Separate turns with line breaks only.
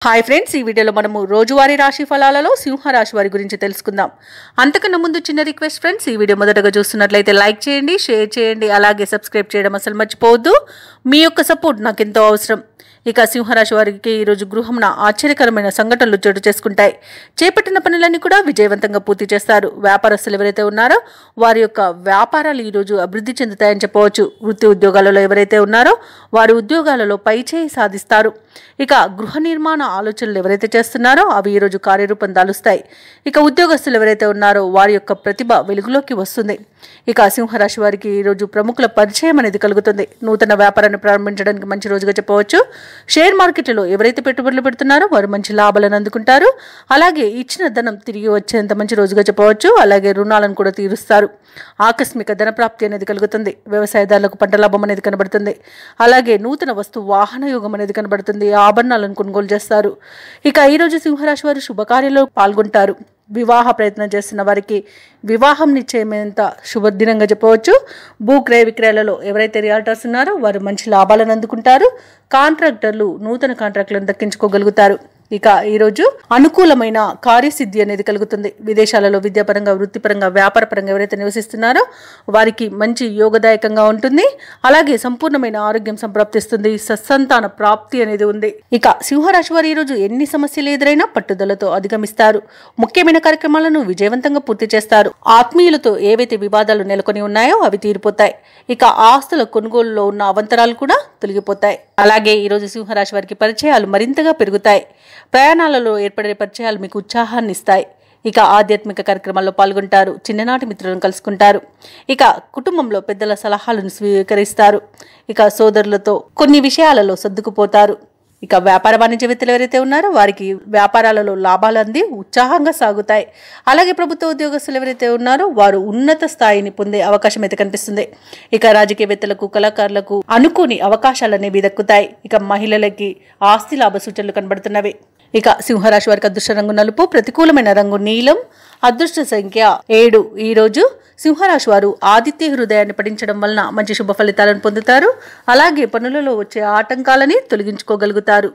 Hi friends, ఈ వీడియోలో మనము రోజువారీ రాశి ఫలాలలో సింహ రాశి వారి గురించి తెలుసుకుందాం. అంతకన్నా ముందు చిన్న రిక్వెస్ట్ ఫ్రెండ్స్, ఈ వీడియో మొదటగా చూస్తున్నట్లయితే లైక్ చేయండి, షేర్ చేయండి, అలాగే సబ్స్క్రైబ్ చేయడం అసలు మర్చిపోవద్దు. మీ యొక్క సపోర్ట్ నాకు ఎంతో అవసరం. ఇక సింహరాశి వారికి ఈరోజు గృహంన ఆశ్చర్యకరమైన సంఘటనలు చోటు చేసుకుంటాయి. చేపట్టిన పనులన్నీ కూడా విజయవంతంగా పూర్తి చేస్తారు. వ్యాపారస్తులు ఎవరైతే ఉన్నారో వారి యొక్క వ్యాపారాలు ఈరోజు అభివృద్ధి చెందుతాయని చెప్పవచ్చు. వృత్తి ఉద్యోగాలలో ఎవరైతే ఉన్నారో వారి ఉద్యోగాలలో పైచేయి సాధిస్తారు. ఇక గృహ నిర్మాణ ఆలోచనలు ఎవరైతే చేస్తున్నారో అవి ఈరోజు కార్యరూపం దాలుస్తాయి. ఇక ఉద్యోగస్తులు ఎవరైతే ఉన్నారో వారి యొక్క ప్రతిభ వెలుగులోకి వస్తుంది. ఇక సింహరాశి వారికి ఈరోజు ప్రముఖుల పరిచయం అనేది కలుగుతుంది. నూతన వ్యాపారాన్ని ప్రారంభించడానికి మంచి రోజుగా చెప్పవచ్చు. షేర్ మార్కెట్లో ఎవరైతే పెట్టుబడులు పెడుతున్నారో వారు మంచి లాభాలను అందుకుంటారు. అలాగే ఇచ్చిన ధనం తిరిగి వచ్చేంత మంచి రోజుగా చెప్పవచ్చు. అలాగే రుణాలను కూడా తీరుస్తారు. ఆకస్మిక ధన ప్రాప్తి అనేది కలుగుతుంది. వ్యవసాయదారులకు పంట లాభం అనేది కనబడుతుంది. అలాగే నూతన వస్తు వాహన యోగం అనేది కనబడుతుంది. ఆభరణాలను కొనుగోలు చేస్తారు. ఇక ఈరోజు సింహరాశి వారు శుభకార్యాల్లో పాల్గొంటారు. వివాహ ప్రయత్నం చేస్తున్న వారికి వివాహం నిశ్చయమైనంత శుభదినంగా చెప్పవచ్చు. భూ క్రయ విక్రయాలలో ఎవరైతే రియాల్టర్స్ ఉన్నారో వారు మంచి లాభాలను అందుకుంటారు. కాంట్రాక్టర్లు నూతన కాంట్రాక్టులను దక్కించుకోగలుగుతారు. ఇక ఈరోజు అనుకూలమైన కార్యసిద్ధి అనేది కలుగుతుంది. విదేశాలలో విద్యాపరంగా, వృత్తిపరంగా, వ్యాపారపరంగా ఎవరైతే నివసిస్తున్నారో వారికి మంచి యోగదాయకంగా ఉంటుంది. అలాగే సంపూర్ణమైన ఆరోగ్యం సంప్రాప్తిస్తుంది. సత్సంతాన ప్రాప్తి అనేది ఉంది. ఇక సింహరాశి వారు ఈరోజు ఎన్ని సమస్యలు ఎదురైనా పట్టుదలతో అధిగమిస్తారు. ముఖ్యమైన కార్యక్రమాలను విజయవంతంగా పూర్తి చేస్తారు. ఆత్మీయులతో ఏవైతే వివాదాలు నెలకొని ఉన్నాయో అవి తీరిపోతాయి. ఇక ఆస్తుల కొనుగోలులో ఉన్న అవంతరాలు కూడా తొలగిపోతాయి. అలాగే ఈరోజు సింహరాశి వారికి పరిచయాలు మరింతగా పెరుగుతాయి. ప్రయాణాలలో ఏర్పడే పరిచయాలు మీకు ఉత్సాహాన్ని ఇస్తాయి. ఇక ఆధ్యాత్మిక కార్యక్రమాల్లో పాల్గొంటారు. చిన్ననాటి మిత్రులను కలుసుకుంటారు. ఇక కుటుంబంలో పెద్దల సలహాలను స్వీకరిస్తారు. ఇక సోదరులతో కొన్ని విషయాలలో సర్దుకుపోతారు. ఇక వ్యాపార వాణిజ్యవేత్తలు ఎవరైతే ఉన్నారో వారికి వ్యాపారాలలో లాభాలు అంది ఉత్సాహంగా సాగుతాయి. అలాగే ప్రభుత్వ ఉద్యోగస్తులు ఎవరైతే ఉన్నారో వారు ఉన్నత స్థాయిని పొందే అవకాశం అయితే కనిపిస్తుంది. ఇక రాజకీయవేత్తలకు, కళాకారులకు అనుకోని అవకాశాలు అనేవి దక్కుతాయి. ఇక మహిళలకి ఆస్తి లాభ సూచనలు కనబడుతున్నవి. ఇక సింహరాశి వారికి అదృష్ట రంగు నలుపు, ప్రతికూలమైన రంగు నీలం, అదృష్ట సంఖ్య 7. ఈ రోజు సింహరాశి వారు ఆదిత్య హృదయాన్ని పఠించడం వలన మంచి శుభ ఫలితాలను పొందుతారు. అలాగే పనులలో వచ్చే ఆటంకాలని తొలగించుకోగలుగుతారు.